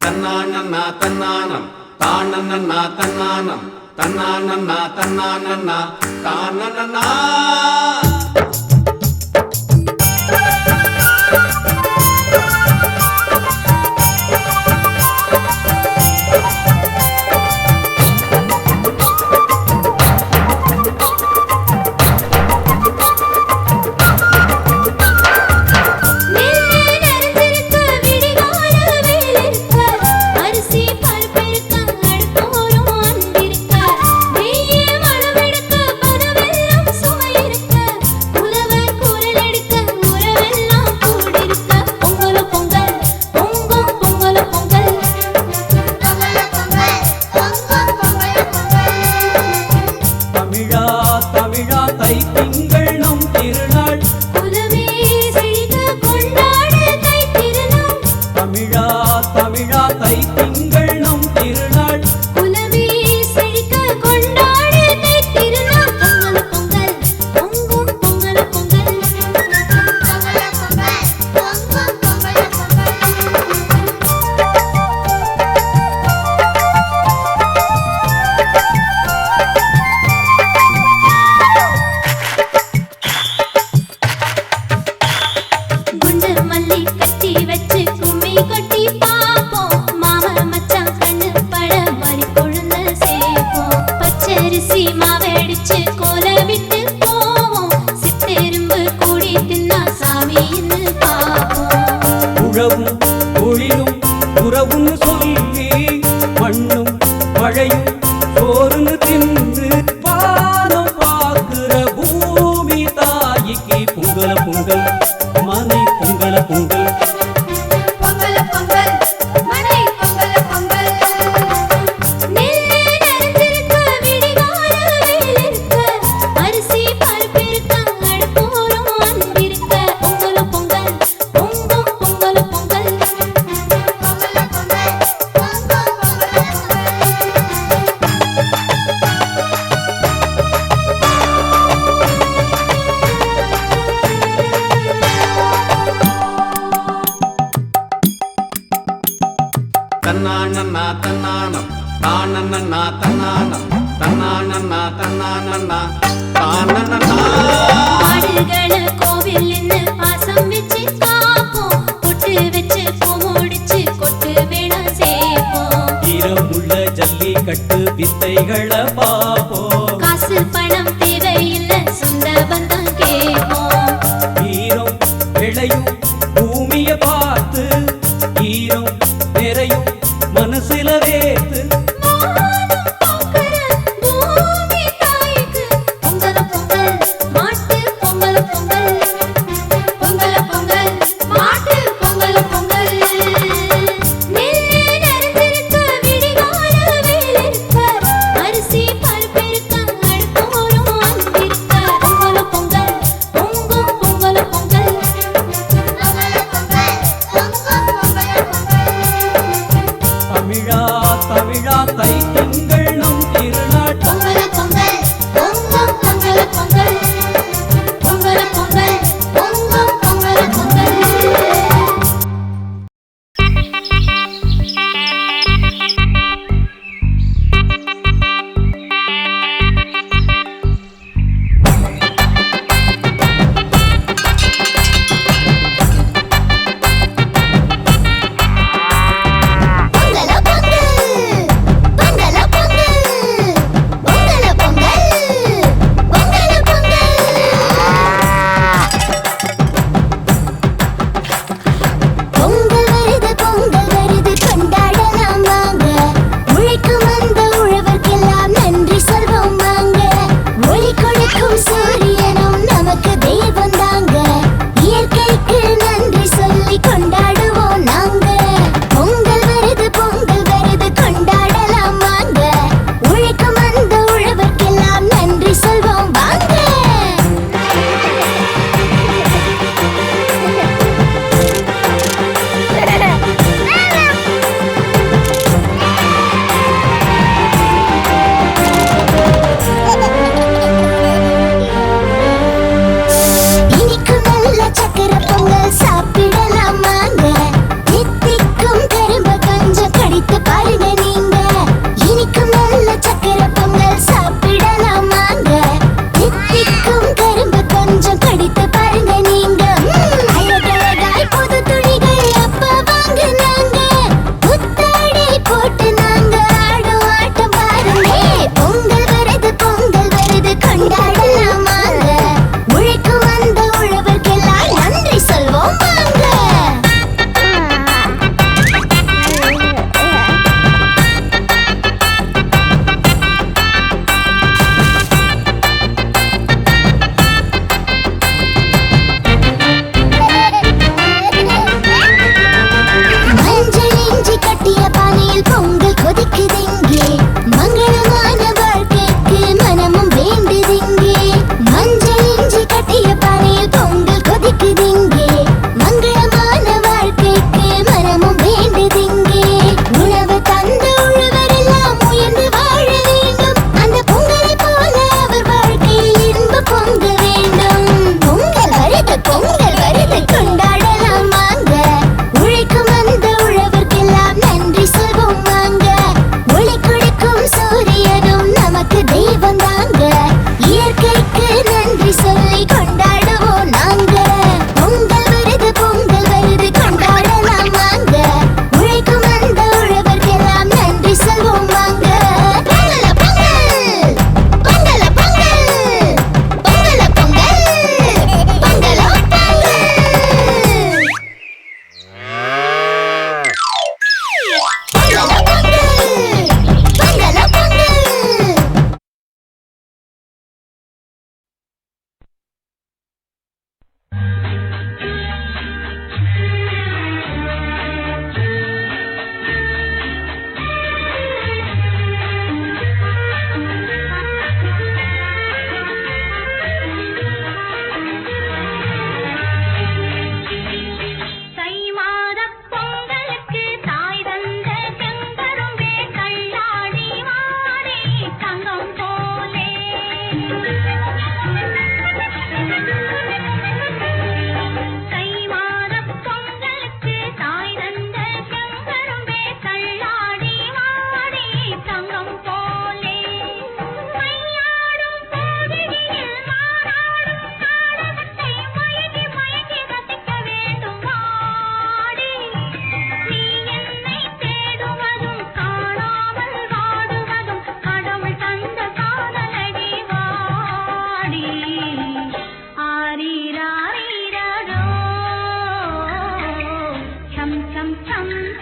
தன்னானன்னா தன்னானம் தானன்னா தன்னானம் தன்னானன்னா தன்னானன்னா தானன்னா. உறவுன்னு சொல்லி மண்ணும் மழையும் சோறுன்னு தின்று வானம் பார்க்கிற பூமி தாய்க்கு பொங்கல பொங்கல் மனை பொங்கல பொங்கல். தன்னானன்னா தன்னானம் தானன்னா தன்னானம் தன்னானன்னா தன்னானன்னா தானன்னா. ஆடுகள கோவில் என்ன பாசம் வச்சு காப்போம் பொட்டு வச்சு பூ முடிச்சு கொட்டு வேணா சேப்போம். ஈரமுள்ள ஜல்லிக்கட்டு வித்தைகளை பாப்போம். காசு பணம் தேவையில்லை சொந்த பந்தம் கேட்போம். ஈரம் விளையும் பூமியை பார்த்து ஈரம் நிறையும் மனசுல வேத்து தமிழா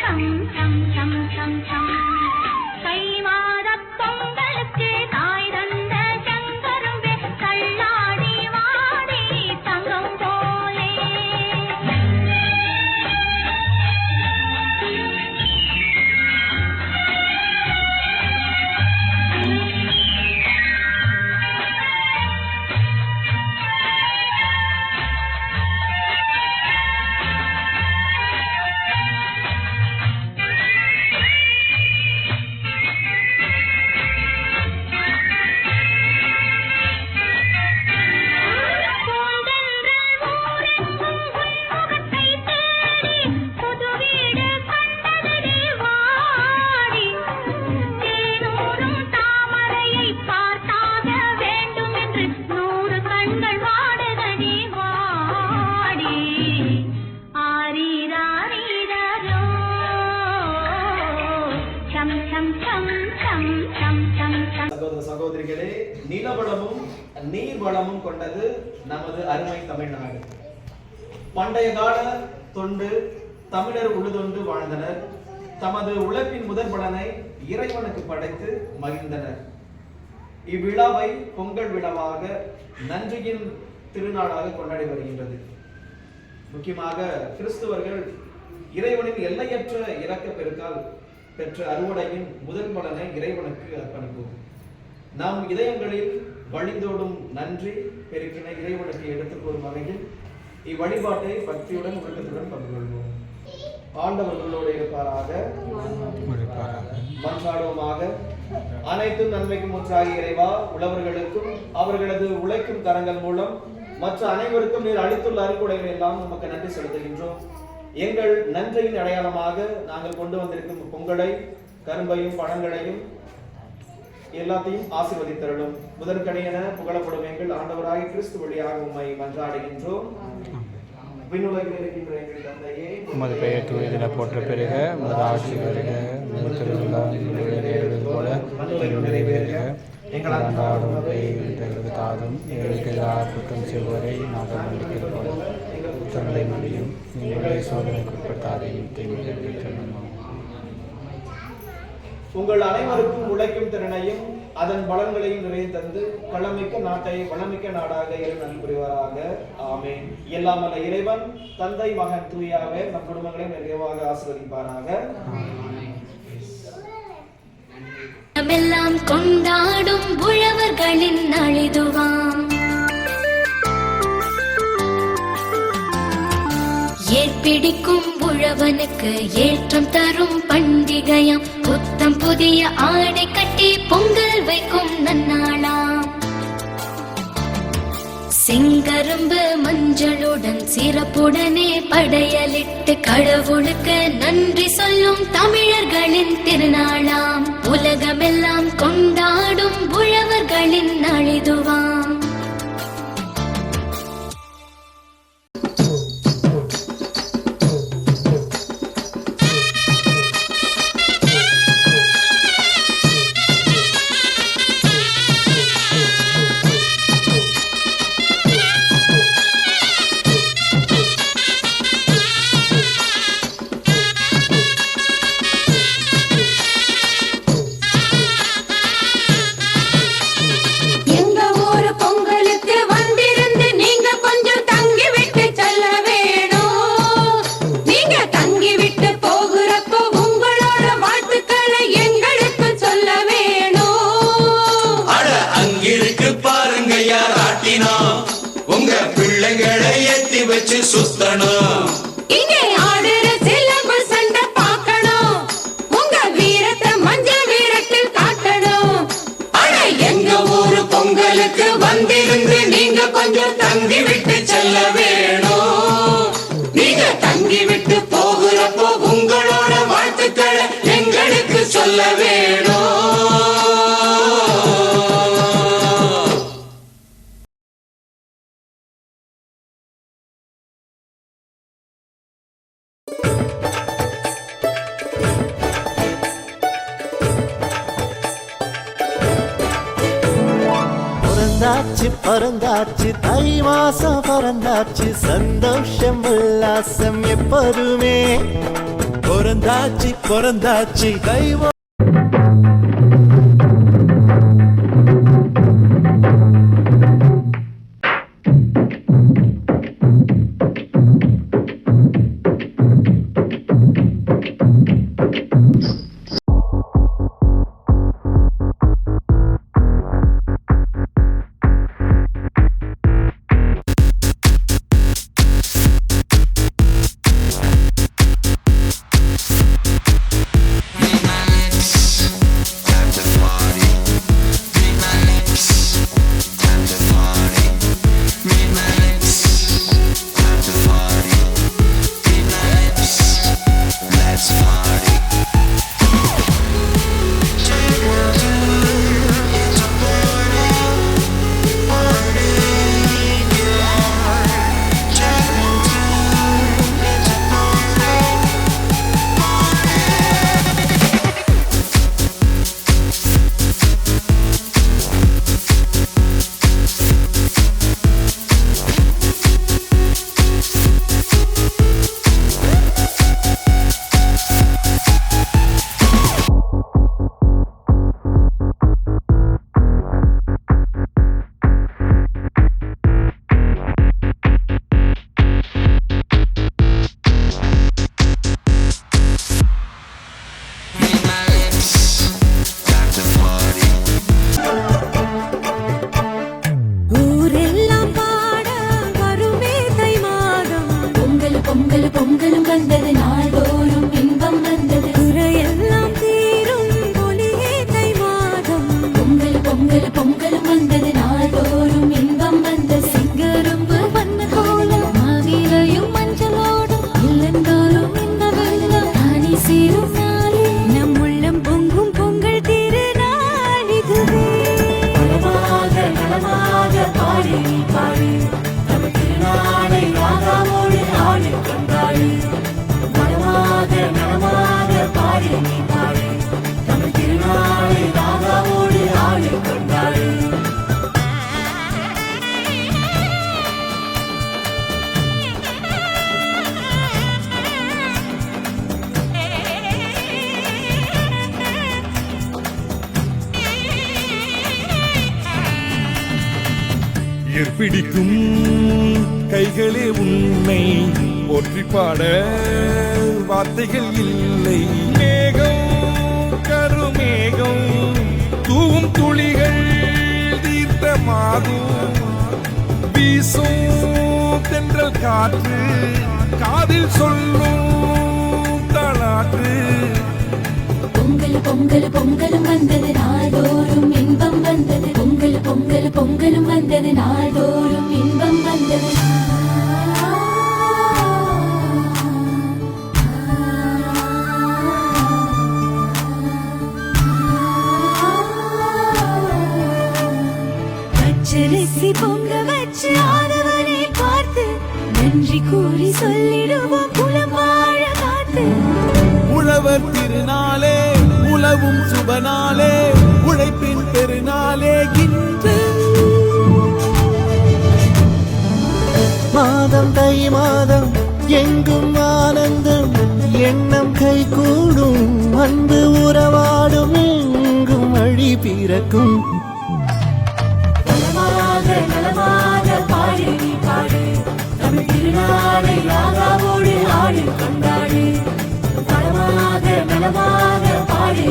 சம் சம் சம் சம் சம் தை மாதப் பொங்கலுக்கு தாய் தந்த சங்கரும்பே தள்ளாடி வாடி தங்கம் போலே சகோதர சகோதரிகளே, நிலவளமும் நீர்வளமும் கொண்டது நமது அருமை தமிழ்நாடு. பண்டைய கால தொண்டு தமிழர் உழுதொண்டு வாழ்ந்தனர். தமது உழைப்பின் முதல் பலனை இறைவனுக்கு படைத்து மகிழ்ந்தனர். இவ்விழாவை பொங்கல் விழாவாக நன்றியின் திருநாளாக கொண்டாடி வருகின்றது. முக்கியமாக கிறிஸ்துவர்கள் இறைவனின் எல்லையற்ற இரக்க பெருக்கால் பெற்ற அறுவடையின் முதல் பலனை இறைவனுக்கு அர்ப்பணிப்போம். நம் இதயங்களில் வழிந்தோடும் நன்றி பெருக்கினை இறைவனுக்கு எடுத்துக் கூறும் வகையில் இவ்வழிபாட்டை பக்தியுடன் ஒழுக்கத்துடன் பங்கு கொள்வோம். ஆண்டவர்களோடு இருப்பாராக. மன்றாடுவோமாக. அனைத்தும் நன்மைக்கும் ஒன்றாகி இறைவா, உழவர்களுக்கும் அவர்களது உழைக்கும் கரங்கள் மூலம் மற்ற அனைவருக்கும் நீர் அளித்துள்ள அருள்கொடைகளை எல்லாம் நமக்கு நன்றி செலுத்துகின்றோம். எங்கள் நன்றியின் அடையாளமாக நாங்கள் கொண்டு வந்திருக்கும் பொங்கலை, கரும்பையும் பழங்களையும் எல்லாத்தையும் ஆசீர்வதித்தருளும். முதற்கணியென புகழப்படும் எங்கள் ஆண்டவராகிய கிறிஸ்து வழியாக உம்மை மன்றாடுகின்றோம். விண்ணுலகில் இருக்கின்ற எங்கள் தந்தையே, உமது பெயர் தூயதென போற்ற பெறுக. உமது ஆட்சி வருக. உமது திருவிழா நிறைவேறுவது போல நிறைவேறுக. எங்கள் அன்றாட உணவை எங்களுக்கு தாரும். எங்களுக்கு எதிராக குற்றம் செய்வோரை நாங்கள் மன்னிப்பது போல குற்றங்களை மன்னியும். எங்களை சோதனைக்கு உட்படுத்தாதையும் தீமையை. உங்கள் அனைவருக்கும் உழைக்கும் திறனையும் அதன் பலன்களையும் நிறைய தந்து வளமிக்க நாட்டை வளமிக்க நாடாக இறைவன் புரிவாராக. ஆமென். எல்லாம் வல்ல இறைவன் தந்தை, மகன், தூயாவே நம் குடும்பங்களை நிறைவாக ஆசீர்வதிப்பாராக. எல்லாம் கொண்டாடும் உழவர்களின் அழிதுவாம். ஏற்பிடிக்கும் உழவனுக்கு ஏற்றம் தரும் பண்டிகையாம். புத்தம் புதிய ஆடை கட்டி பொங்கல் வைக்கும் நன்னாளாம். செங்கரும்பு மஞ்சளுடன் சிறப்புடனே படையலிட்டு கடவுளுக்கு நன்றி சொல்லும் தமிழர்களின் திருநாளாம். உலகமெல்லாம் கொண்டாடும் உழவர்களின் அழிதுவாம். உங்க பிள்ளைகளை ஏத்தி வச்சு சுத்தணும். இங்கே ஆடுற சிலம்பு சண்டை பார்க்கணும். உங்க வீரத்தை மஞ்சள் வீரத்தில் காட்டணும். அட எங்க ஊரு பொங்கலுக்கு வந்திருந்து நீங்க கொஞ்சம் தங்கி விட்டு செல்ல வேணும். நீங்க தங்கி விட்டு போகிறப்போ உங்களோட வாழ்த்துக்களை எங்களுக்கு சொல்ல வேணும். பறந்தாச்சு தை மாசம் பறந்தாச்சு, சந்தோஷம் உல்லாசம் எப்போதுமே. பிறந்தாச்சு பிறந்தாச்சு தெய்வம். பொங்கலும் வந்தது நாள்தோறும் இன்பம் வந்தது குறையெல்லாம் தீரும் ஒளியே தை மாதம் பொங்கலும் வந்தது நாள்தோறும் இன்பம் வந்தது சிங்கரும்பு வண்ண கோலம் மாவிலையும் மஞ்சளோடும் இல்லந்தோறும் இந்த வெள்ளம் தானி சேரும் நாளே நம் உள்ளம் பொங்கும் பொங்கல் திருநாள் இதுவே நலமாக பாடி பாடி தமிழ் திருநாளை ராகாவோடு ஆடி கொண்டாடி நலமாக பாடி பாடி தமிழ் திருநாளை ராகாவோடு ஆடி கொண்டாடி பிடிக்கும் கைகளே உன்னை போற்றி பாட வார்த்தைகள் இல்லை. மேகம் கருமேகம் தூவும் துளிகள் தீர்த்தமாகும் வீசும் தென்றல் காற்று காதில் சொல்லும் தாளாற்று பொங்கலும் வந்தது நாள்தோறும் இன்பம் வந்தது பொங்கலும் வந்தது நாள்தோறும் இன்பம் வந்தது பச்சரிசி பொங்க வச்சு ஆதவனை பார்த்து நன்றி கூறி சொல்லிடுவோம் குலம் வாழ காத்து உழவர் திருநாளே உழவும் சுபநாளே உழைப்பின் பெருநாளே இன்று மாதம் தை மாதம் எங்கும் ஆனந்தம் எண்ணம் கை கூடும் அன்பு உறவாடும் எங்கும் அழி பிறக்கும் நலமாக பாடி பாடி தமிழ் திருநாளை ராகாவோடு ஆடி கொண்டாடி நலமாக பாடி